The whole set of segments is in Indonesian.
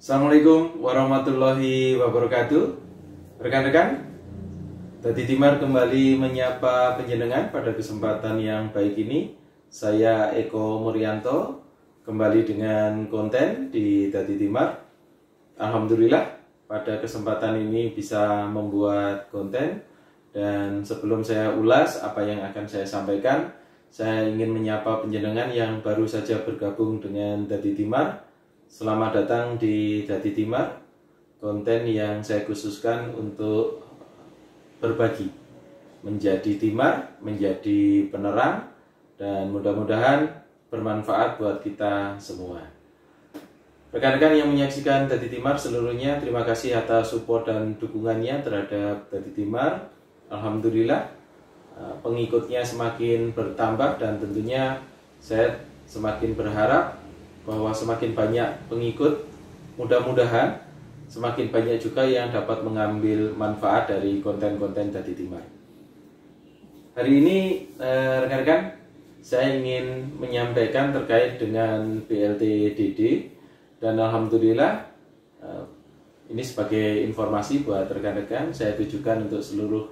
Assalamualaikum warahmatullahi wabarakatuh. Rekan-rekan, Dadi Timar kembali menyapa penjenengan pada kesempatan yang baik ini. Saya Eko Muryanto kembali dengan konten di Dadi Timar. Alhamdulillah pada kesempatan ini bisa membuat konten. Dan sebelum saya ulas apa yang akan saya sampaikan, saya ingin menyapa penjenengan yang baru saja bergabung dengan Dadi Timar. Selamat datang di Dadi Timar, konten yang saya khususkan untuk berbagi, menjadi timar, menjadi penerang, dan mudah-mudahan bermanfaat buat kita semua. Rekan-rekan yang menyaksikan Dadi Timar seluruhnya, terima kasih atas support dan dukungannya terhadap Dadi Timar. Alhamdulillah pengikutnya semakin bertambah dan tentunya saya semakin berharap bahwa semakin banyak pengikut, mudah-mudahan semakin banyak juga yang dapat mengambil manfaat dari konten-konten Dadi Timar. Hari ini rekan-rekan, saya ingin menyampaikan terkait dengan BLT-DD, dan alhamdulillah ini sebagai informasi buat rekan-rekan, saya tujukan untuk seluruh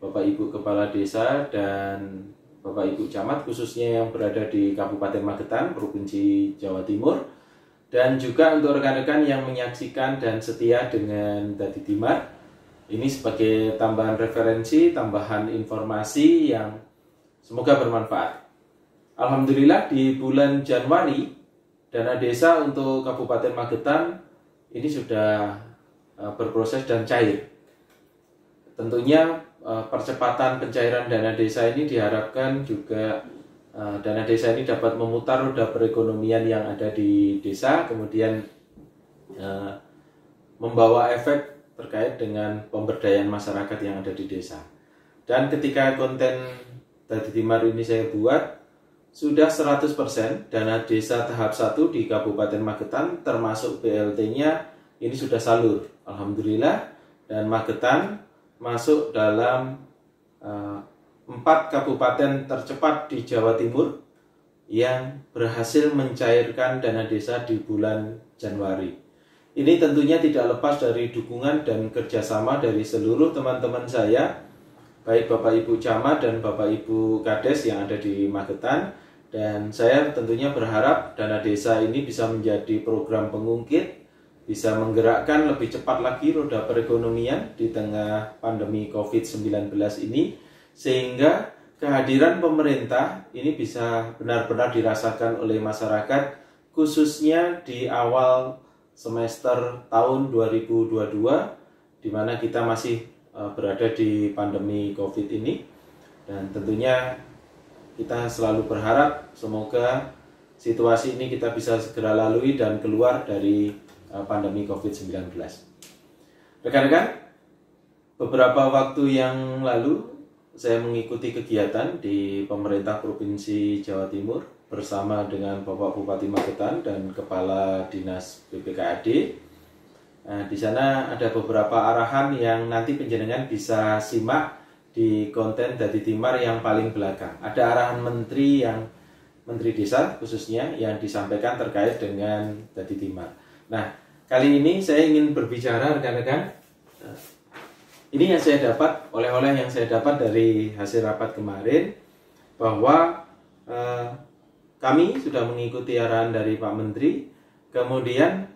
Bapak Ibu Kepala Desa dan Bapak Ibu Camat, khususnya yang berada di Kabupaten Magetan, Provinsi Jawa Timur, dan juga untuk rekan-rekan yang menyaksikan dan setia dengan Dadi Timar. Ini sebagai tambahan referensi, tambahan informasi yang semoga bermanfaat. Alhamdulillah di bulan Januari, dana desa untuk Kabupaten Magetan ini sudah berproses dan cair. Tentunya percepatan pencairan dana desa ini diharapkan juga dana desa ini dapat memutar roda perekonomian yang ada di desa, kemudian membawa efek terkait dengan pemberdayaan masyarakat yang ada di desa. Dan ketika konten Dadi Timar ini saya buat, sudah 100% dana desa tahap 1 di Kabupaten Magetan termasuk BLT-nya ini sudah salur, alhamdulillah, dan Magetan masuk dalam 4 kabupaten tercepat di Jawa Timur yang berhasil mencairkan dana desa di bulan Januari. Ini tentunya tidak lepas dari dukungan dan kerjasama dari seluruh teman-teman saya, baik Bapak Ibu Camat dan Bapak Ibu Kades yang ada di Magetan. Dan saya tentunya berharap dana desa ini bisa menjadi program pengungkit, bisa menggerakkan lebih cepat lagi roda perekonomian di tengah pandemi COVID-19 ini, sehingga kehadiran pemerintah ini bisa benar-benar dirasakan oleh masyarakat, khususnya di awal semester tahun 2022, di mana kita masih berada di pandemi COVID ini. Dan tentunya kita selalu berharap semoga situasi ini kita bisa segera lalui dan keluar dari pandemi COVID-19. Rekan-rekan, beberapa waktu yang lalu saya mengikuti kegiatan di pemerintah Provinsi Jawa Timur bersama dengan Bapak Bupati Magetan dan Kepala Dinas BPKAD. Nah, di sana ada beberapa arahan yang nanti penjenengan bisa simak di konten Dadi Timar yang paling belakang. Ada arahan Menteri Desa khususnya yang disampaikan terkait dengan Dadi Timar. Nah, kali ini saya ingin berbicara rekan-rekan. Ini yang saya dapat, oleh-oleh yang saya dapat dari hasil rapat kemarin, bahwa kami sudah mengikuti arahan dari Pak Menteri. Kemudian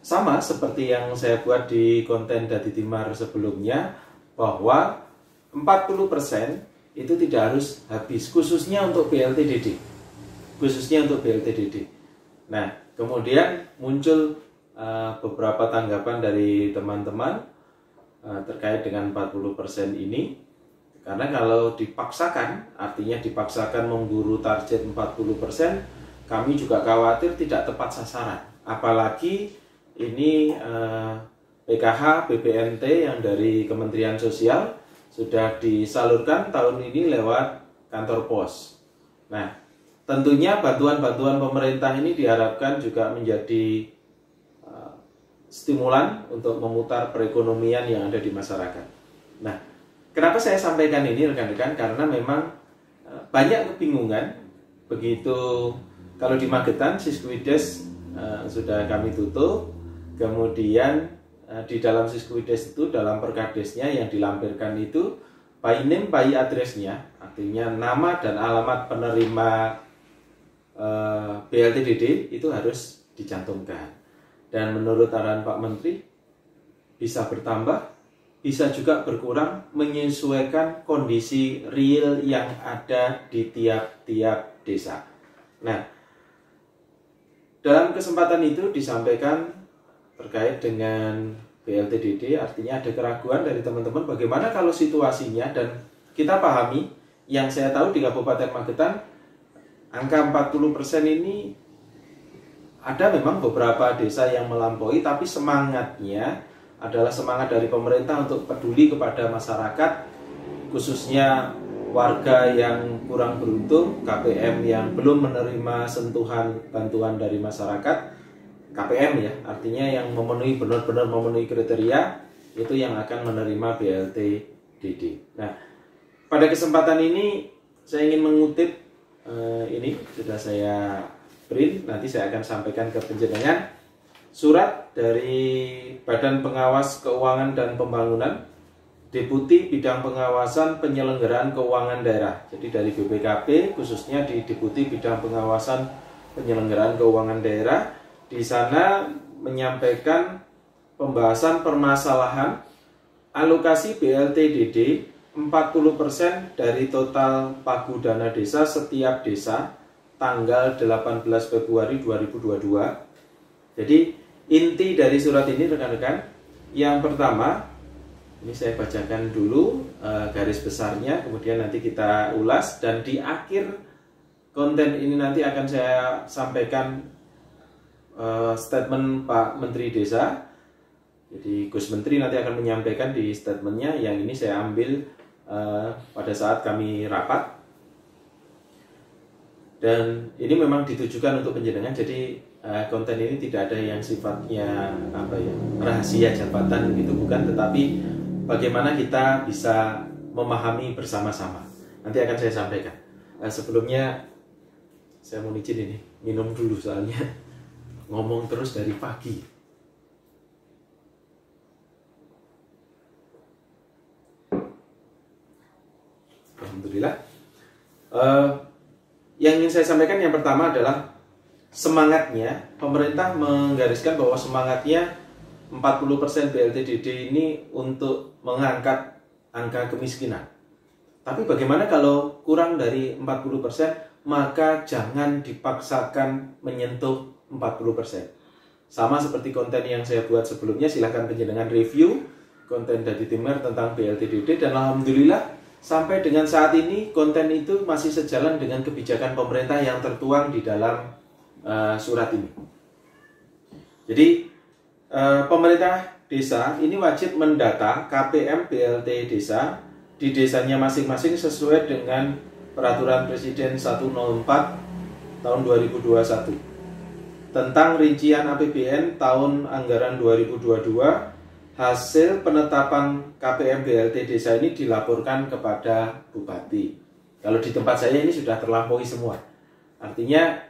sama seperti yang saya buat di konten Dadi Timar sebelumnya, bahwa 40% itu tidak harus habis, khususnya untuk BLT-DD. Khususnya untuk BLT-DD. Nah, kemudian muncul beberapa tanggapan dari teman-teman terkait dengan 40% ini. Karena kalau dipaksakan, artinya dipaksakan memburu target 40%, kami juga khawatir tidak tepat sasaran. Apalagi ini PKH, BPNT yang dari Kementerian Sosial sudah disalurkan tahun ini lewat kantor pos. Nah, tentunya bantuan-bantuan pemerintah ini diharapkan juga menjadi stimulan untuk memutar perekonomian yang ada di masyarakat. Nah, kenapa saya sampaikan ini rekan-rekan? Karena memang banyak kebingungan. Begitu kalau di Magetan, Siskuides sudah kami tutup. Kemudian di dalam Siskuides itu, dalam perkadesnya yang dilampirkan itu by name by address-nya, artinya nama dan alamat penerima BLTDD itu harus dicantumkan. Dan menurut arahan Pak Menteri bisa bertambah, bisa juga berkurang menyesuaikan kondisi real yang ada di tiap-tiap desa. Nah, dalam kesempatan itu disampaikan terkait dengan BLTDD, artinya ada keraguan dari teman-teman bagaimana kalau situasinya, dan kita pahami, yang saya tahu di Kabupaten Magetan angka 40% ini ada memang beberapa desa yang melampaui, tapi semangatnya adalah semangat dari pemerintah untuk peduli kepada masyarakat, khususnya warga yang kurang beruntung, KPM yang belum menerima sentuhan bantuan dari masyarakat. KPM ya, artinya yang memenuhi, benar-benar memenuhi kriteria, itu yang akan menerima BLTDD. Nah, pada kesempatan ini saya ingin mengutip, ini sudah saya print, nanti saya akan sampaikan ke penjenengan, surat dari Badan Pengawas Keuangan dan Pembangunan, Deputi Bidang Pengawasan Penyelenggaraan Keuangan Daerah. Jadi dari BPKP, khususnya di Deputi Bidang Pengawasan Penyelenggaraan Keuangan Daerah, di sana menyampaikan pembahasan permasalahan alokasi BLTDD 40% dari total pagu dana desa setiap desa tanggal 18 Februari 2022. Jadi inti dari surat ini rekan-rekan, yang pertama, ini saya bacakan dulu garis besarnya, kemudian nanti kita ulas, dan di akhir konten ini nanti akan saya sampaikan statement Pak Menteri Desa. Jadi Gus Menteri nanti akan menyampaikan di statementnya, yang ini saya ambil pada saat kami rapat, dan ini memang ditujukan untuk penjenengan. Jadi konten ini tidak ada yang sifatnya rahasia jabatan gitu, bukan, tetapi bagaimana kita bisa memahami bersama-sama. Nanti akan saya sampaikan. Sebelumnya saya mau izin ini minum dulu, soalnya ngomong terus dari pagi. Alhamdulillah. Yang ingin saya sampaikan yang pertama adalah semangatnya. Pemerintah menggariskan bahwa semangatnya 40% BLTDD ini untuk mengangkat angka kemiskinan. Tapi bagaimana kalau kurang dari 40%, maka jangan dipaksakan menyentuh 40%. Sama seperti konten yang saya buat sebelumnya, silahkan penjenengan review konten dari Timur tentang BLTDD, dan alhamdulillah sampai dengan saat ini konten itu masih sejalan dengan kebijakan pemerintah yang tertuang di dalam surat ini. Jadi pemerintah desa ini wajib mendata KPM BLT desa di desanya masing-masing sesuai dengan Peraturan Presiden 104 tahun 2021 tentang rincian APBN tahun anggaran 2022. Hasil penetapan KPM BLT desa ini dilaporkan kepada Bupati. Kalau di tempat saya ini sudah terlampaui semua, artinya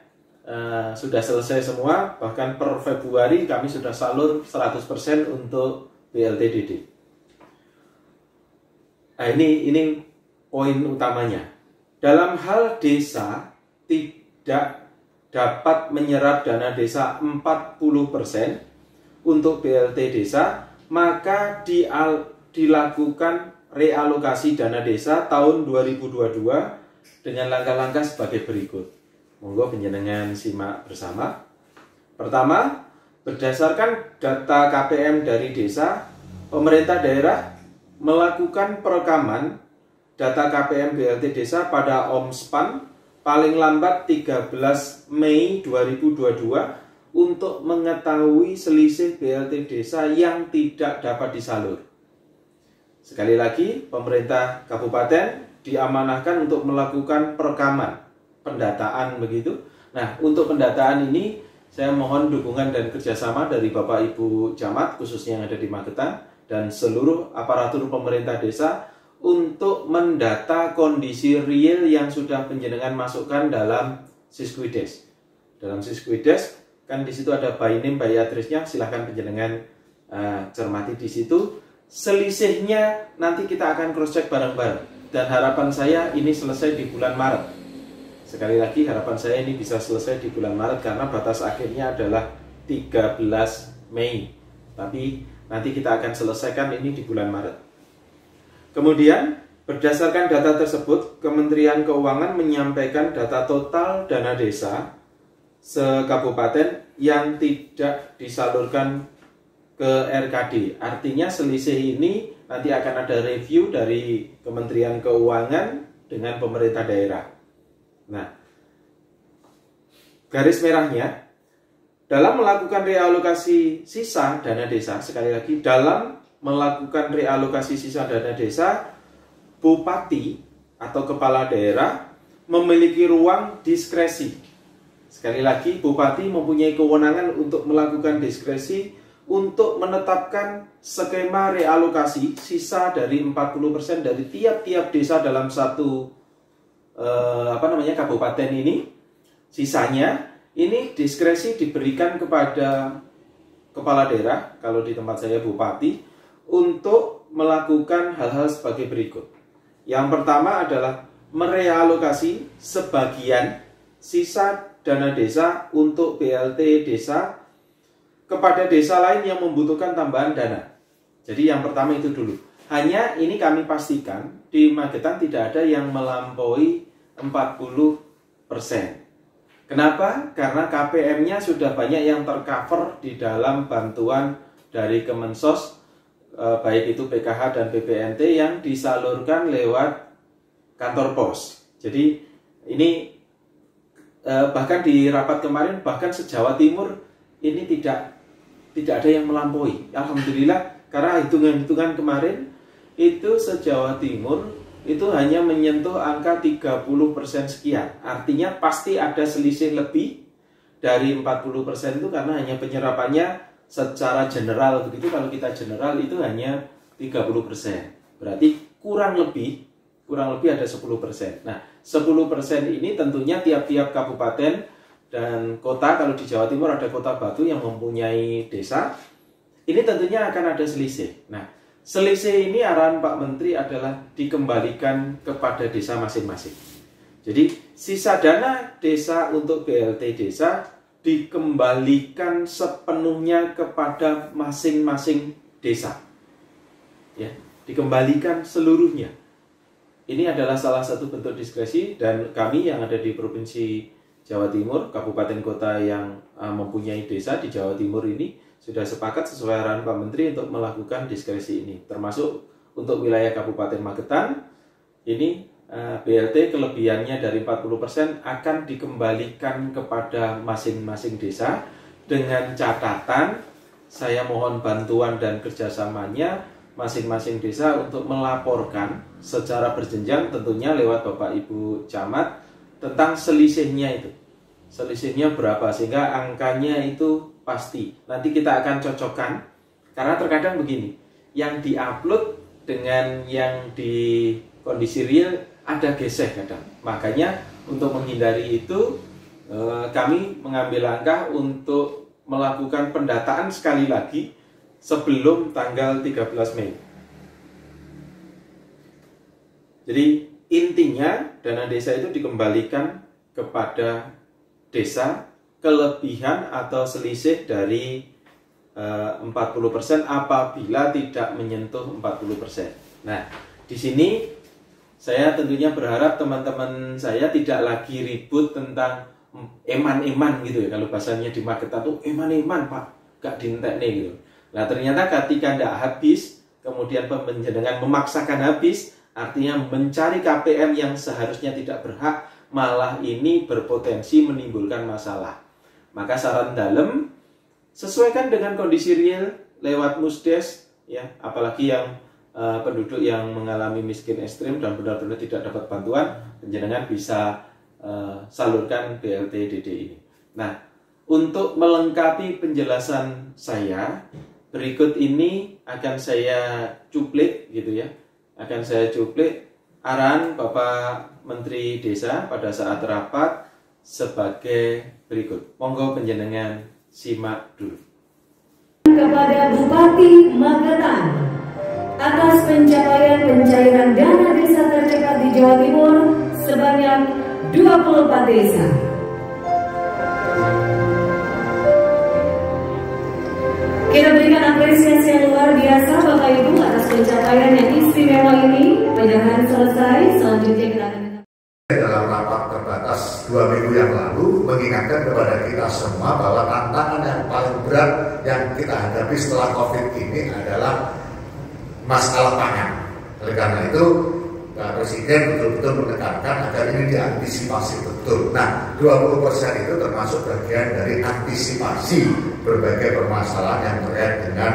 sudah selesai semua. Bahkan per Februari kami sudah salur 100% untuk BLTDD. Nah, ini poin utamanya. Dalam hal desa tidak dapat menyerap dana desa 40% untuk BLT desa, maka dilakukan realokasi dana desa tahun 2022 dengan langkah-langkah sebagai berikut. Monggo penjenengan simak bersama. Pertama, berdasarkan data KPM dari desa, pemerintah daerah melakukan perekaman data KPM BLT desa pada OMSPAN paling lambat 13 Mei 2022 untuk mengetahui selisih BLT desa yang tidak dapat disalur. Sekali lagi, pemerintah kabupaten diamanahkan untuk melakukan perekaman, pendataan begitu. Nah, untuk pendataan ini saya mohon dukungan dan kerjasama dari Bapak Ibu Camat, khususnya yang ada di Magetan, dan seluruh aparatur pemerintah desa untuk mendata kondisi real yang sudah penjenengan masukkan dalam Siskuides. Dalam Siskuides, kan di situ ada by name, by address-nya, silahkan penjenengan cermati di situ. Selisihnya nanti kita akan cross check bareng-bareng, dan harapan saya ini selesai di bulan Maret. Sekali lagi harapan saya ini bisa selesai di bulan Maret karena batas akhirnya adalah 13 Mei. Tapi nanti kita akan selesaikan ini di bulan Maret. Kemudian berdasarkan data tersebut, Kementerian Keuangan menyampaikan data total dana desa sekabupaten yang tidak disalurkan ke RKD. Artinya selisih ini nanti akan ada review dari Kementerian Keuangan dengan pemerintah daerah. Nah, garis merahnya, dalam melakukan realokasi sisa dana desa, sekali lagi, dalam melakukan realokasi sisa dana desa, bupati atau kepala daerah memiliki ruang diskresi. Sekali lagi, bupati mempunyai kewenangan untuk melakukan diskresi untuk menetapkan skema realokasi sisa dari 40% dari tiap-tiap desa dalam satu kabupaten ini. Sisanya ini diskresi diberikan kepada kepala daerah, kalau di tempat saya bupati, untuk melakukan hal-hal sebagai berikut. Yang pertama adalah merealokasi sebagian sisa dana desa untuk BLT desa kepada desa lain yang membutuhkan tambahan dana. Jadi yang pertama itu dulu. Hanya ini kami pastikan di Magetan tidak ada yang melampaui 40%. Kenapa? Karena KPM-nya sudah banyak yang tercover di dalam bantuan dari Kemensos, baik itu PKH dan PPNT yang disalurkan lewat kantor pos. Jadi ini bahkan di rapat kemarin, bahkan se-Jawa Timur ini tidak ada yang melampaui. Alhamdulillah, karena hitungan-hitungan kemarin itu se-Jawa Timur itu hanya menyentuh angka 30% sekian. Artinya pasti ada selisih lebih dari 40% itu karena hanya penyerapannya secara general begitu. Kalau kita general itu hanya 30%. Berarti kurang lebih ada 10%. Nah, 10% ini tentunya tiap-tiap kabupaten dan kota, kalau di Jawa Timur ada Kota Batu yang mempunyai desa, ini tentunya akan ada selisih. Nah, selisih ini arahan Pak Menteri adalah dikembalikan kepada desa masing-masing. Jadi, sisa dana desa untuk BLT desa dikembalikan sepenuhnya kepada masing-masing desa. Ya, dikembalikan seluruhnya. Ini adalah salah satu bentuk diskresi, dan kami yang ada di Provinsi Jawa Timur, kabupaten kota yang mempunyai desa di Jawa Timur ini sudah sepakat sesuai arahan Pak Menteri untuk melakukan diskresi ini. Termasuk untuk wilayah Kabupaten Magetan, ini BLT kelebihannya dari 40% akan dikembalikan kepada masing-masing desa dengan catatan saya mohon bantuan dan kerjasamanya masing-masing desa untuk melaporkan secara berjenjang tentunya lewat Bapak Ibu Camat tentang selisihnya itu. Selisihnya berapa sehingga angkanya itu pasti. Nanti kita akan cocokkan. Karena terkadang begini, yang diupload dengan yang di kondisi real ada gesek kadang. Makanya untuk menghindari itu kami mengambil langkah untuk melakukan pendataan sekali lagi sebelum tanggal 13 Mei. Jadi intinya dana desa itu dikembalikan kepada desa kelebihan atau selisih dari 40% apabila tidak menyentuh 40%. Nah, di sini saya tentunya berharap teman-teman saya tidak lagi ribut tentang eman-eman gitu ya. Kalau bahasanya di Magetan tuh eman-eman Pak, gak dientekne gitu. Nah, ternyata ketika tidak habis, kemudian penjenengan memaksakan habis, artinya mencari KPM yang seharusnya tidak berhak, malah ini berpotensi menimbulkan masalah. Maka saran dalam, sesuaikan dengan kondisi real lewat Musdes, ya, apalagi yang penduduk yang mengalami miskin ekstrim dan benar-benar tidak dapat bantuan, penjenengan bisa salurkan BLT DD ini. Nah, untuk melengkapi penjelasan saya, berikut ini akan saya cuplik gitu ya. Akan saya cuplik arahan Bapak Menteri Desa pada saat rapat sebagai berikut. Monggo penjenengan Simak dulu. Kepada Bupati Magetan atas pencapaian pencairan dana desa tercepat di Jawa Timur sebanyak 24 desa. Kita berikan apresiasi yang luar biasa Bapak Ibu atas pencapaian yang istimewa ini. Penyerahan selesai, selanjutnya kita akan dalam rapat terbatas 2 minggu yang lalu mengingatkan kepada kita semua bahwa tantangan yang paling berat yang kita hadapi setelah COVID ini adalah masalah pangan. Oleh karena itu Pak Presiden betul-betul menekankan agar ini diantisipasi betul. Nah, 20% itu termasuk bagian dari antisipasi berbagai permasalahan yang terkait dengan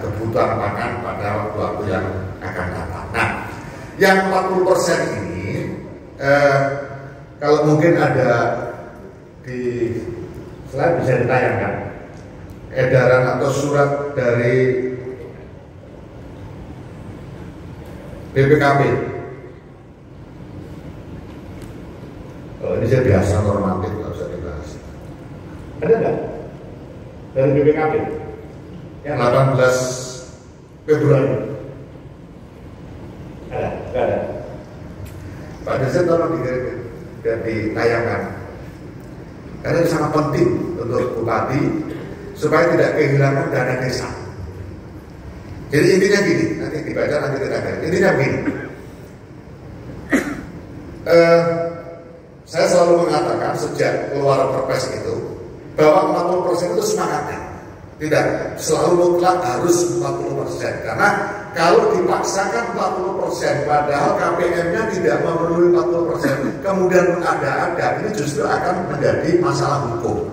kebutuhan pangan pada waktu-waktu yang akan datang. Nah, yang 40% ini kalau mungkin ada di slide bisa ditayangkan edaran atau surat dari BPKP. Oh, ini saya biasa normatif, nggak usah dibahas. Ada nggak dari BPKP yang 18 Februari? Ada? Nggak ada. Pak Dirjen tolong dikirim dan ditayangkan karena itu sangat penting untuk bupati supaya tidak kehilangan dana desa. Jadi intinya gini, nanti dibaca nanti kita lihat. Intinya gini, saya selalu mengatakan sejak keluar perpres itu bahwa 40% itu semangatnya, tidak selalu mutlak harus 40%. Karena kalau dipaksakan 40% padahal KPM-nya tidak memenuhi 40%, kemudian ada-ada, ini justru akan menjadi masalah hukum.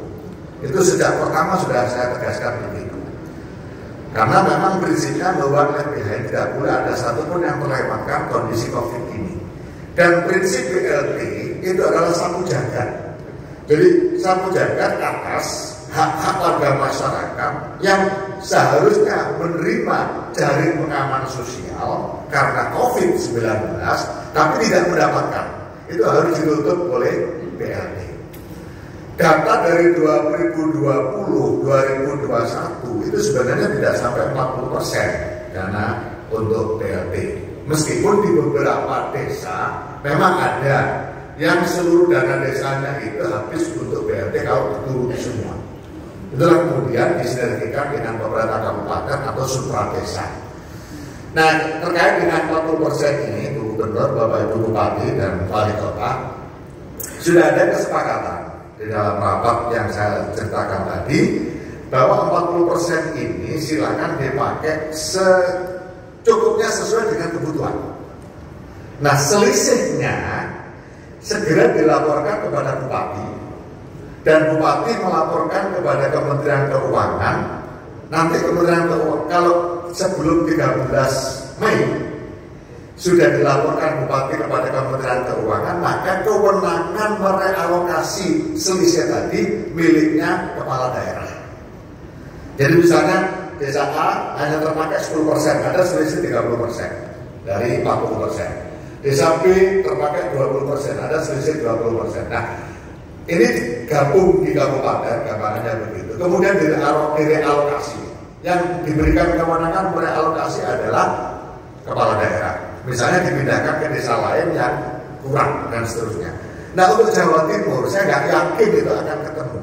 Itu sejak pertama sudah saya tegaskan begitu. Karena memang prinsipnya bahwa LPH tidak boleh ada satupun yang melewatkan kondisi COVID ini. Dan prinsip BLT itu adalah sapu jagat. Jadi sapu jagat atas hak-hak warga masyarakat yang seharusnya menerima jaring pengaman sosial karena COVID-19 tapi tidak mendapatkan. Itu harus ditutup oleh BLT. Data dari 2020-2021 itu sebenarnya tidak sampai 40% dana untuk BLT. Meskipun di beberapa desa memang ada yang seluruh dana desanya itu habis untuk BLT kalau itu semua. Itulah kemudian disinergikan dengan pemerintah kabupaten atau supra desa. Nah, terkait dengan 40% ini, Bu Gubernur, Bapak Ibu Bupati dan Wali Kota sudah ada kesepakatan di dalam rapat yang saya ceritakan tadi bahwa 40% ini silakan dipakai secukupnya sesuai dengan kebutuhan. Nah, selisihnya segera dilaporkan kepada Bupati dan Bupati melaporkan kepada Kementerian Keuangan. Nanti Kementerian Keuangan kalau sebelum 13 Mei sudah dilaporkan Bupati kepada Kementerian Keuangan, maka kewenangan merealokasi selisih tadi miliknya kepala daerah. Jadi misalnya desa A hanya terpakai 10%, ada selisih 30% dari 40%. Desa B terpakai 20%, ada selisih 20%. Nah, ini digabung di kabupaten, gambarannya begitu. Kemudian direalokasi. Yang diberikan kewenangan merealokasi adalah kepala daerah. Misalnya dipindahkan ke desa lain yang kurang dan seterusnya. Nah, untuk Jawa Timur saya nggak yakin itu akan ketemu.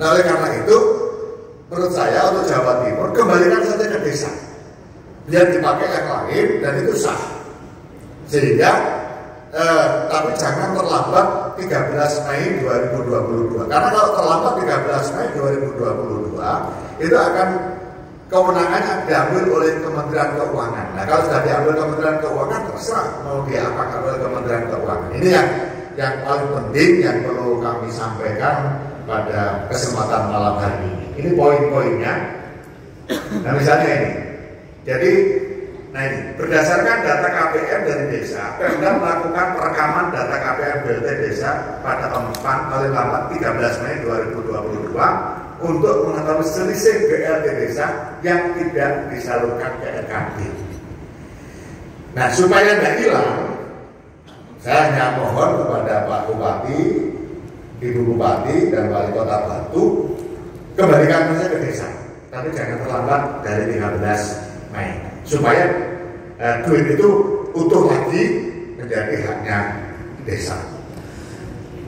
Nah, oleh karena itu menurut saya untuk Jawa Timur kembalikan saja ke desa. Biar dipakai yang lain dan itu sah. Sehingga tapi jangan terlambat 13 Mei 2022. Karena kalau terlambat 13 Mei 2022 itu akan kewenangannya diambil oleh Kementerian Keuangan. Nah, kalau sudah diambil Kementerian Keuangan, terserah mau diapakan oleh Kementerian Keuangan. Ini yang paling penting yang perlu kami sampaikan pada kesempatan malam hari ini. Ini poin-poinnya. Nah, misalnya ini. Jadi, nah ini berdasarkan data KPM dari desa, Pemda melakukan perekaman data KPM BLT desa pada tahun paling lambat 13 Mei 2022 untuk mengetahui selisih BLT desa yang tidak disalurkan ke RKB. Nah, supaya tidak hilang, saya hanya mohon kepada Pak Bupati, Ibu Bupati dan Wali Kota Batu kembalikan saja ke desa, tapi jangan terlambat dari 13 Mei supaya duit itu utuh lagi menjadi haknya desa.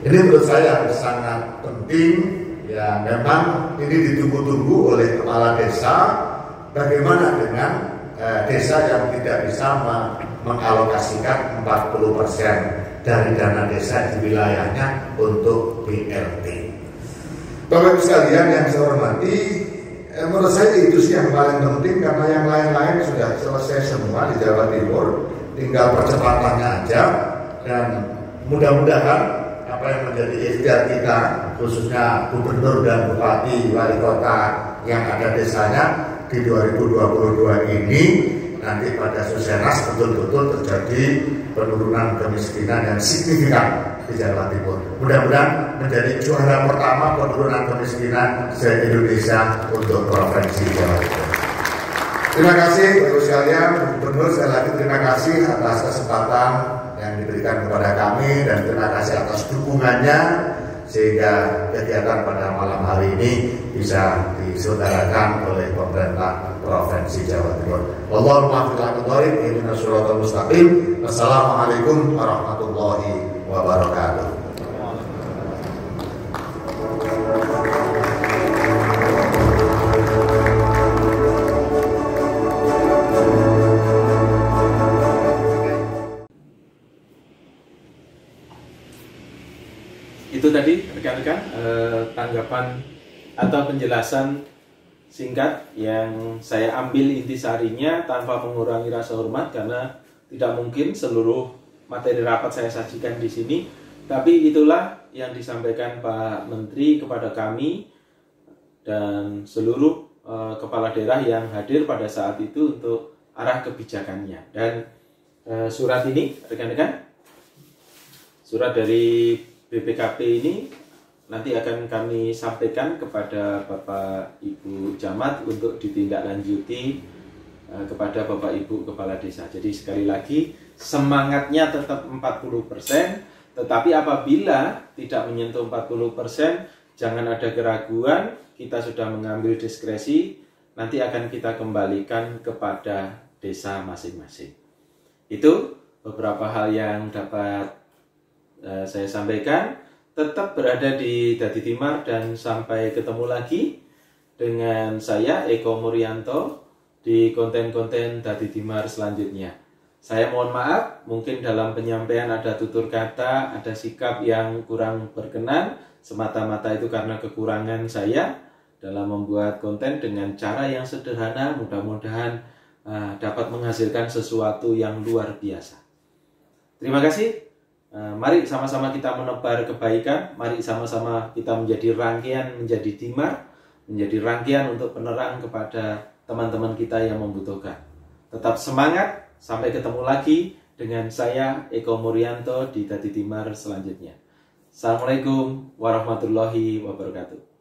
Ini menurut saya sangat penting, ya memang ini ditunggu-tunggu oleh kepala desa. Bagaimana dengan desa yang tidak bisa mengalokasikan 40% dari dana desa di wilayahnya untuk BLT. Bapak Ibu sekalian yang saya hormati, menurut saya itu sih yang paling penting, karena yang lain-lain sudah selesai semua di Jawa Timur, tinggal percepatannya aja. Dan mudah-mudahan apa yang menjadi ikhtiar kita, khususnya gubernur dan bupati, wali kota yang ada desanya di 2022 ini, nanti pada Susenas betul-betul terjadi penurunan kemiskinan yang signifikan di Jawa Timur. Mudah-mudahan menjadi juara pertama penurunan kemiskinan se-Indonesia untuk Provinsi Jawa Timur. Terima kasih Bapak sekalian, Gubernur, sekali lagi terima kasih atas kesempatan yang diberikan kepada kami, dan terima kasih atas dukungannya sehingga kegiatan pada malam hari ini bisa diselenggarakan oleh pemerintah Provinsi Jawa Timur. Wassalamualaikum warahmatullahi wabarakatuh. Itu tadi rekan-rekan tanggapan atau penjelasan singkat yang saya ambil intisarinya tanpa mengurangi rasa hormat, karena tidak mungkin seluruh materi rapat saya sajikan di sini. Tapi itulah yang disampaikan Pak Menteri kepada kami dan seluruh kepala daerah yang hadir pada saat itu untuk arah kebijakannya. Dan surat ini rekan-rekan, surat dari BPKP ini nanti akan kami sampaikan kepada Bapak Ibu Camat untuk ditindaklanjuti kepada Bapak Ibu Kepala Desa. Jadi sekali lagi, semangatnya tetap 40%, tetapi apabila tidak menyentuh 40%, jangan ada keraguan, kita sudah mengambil diskresi, nanti akan kita kembalikan kepada desa masing-masing. Itu beberapa hal yang dapat saya sampaikan. Tetap berada di Dadi Timar dan sampai ketemu lagi dengan saya Eko Muryanto di konten-konten Dadi Timar selanjutnya. Saya mohon maaf, mungkin dalam penyampaian ada tutur kata, ada sikap yang kurang berkenan, semata-mata itu karena kekurangan saya dalam membuat konten dengan cara yang sederhana. Mudah-mudahan dapat menghasilkan sesuatu yang luar biasa. Terima kasih. Mari sama-sama kita menebar kebaikan, mari sama-sama kita menjadi rangkaian, menjadi timar, menjadi rangkaian untuk penerang kepada teman-teman kita yang membutuhkan. Tetap semangat, sampai ketemu lagi dengan saya Eko Muryanto di Dadi Timar selanjutnya. Assalamualaikum warahmatullahi wabarakatuh.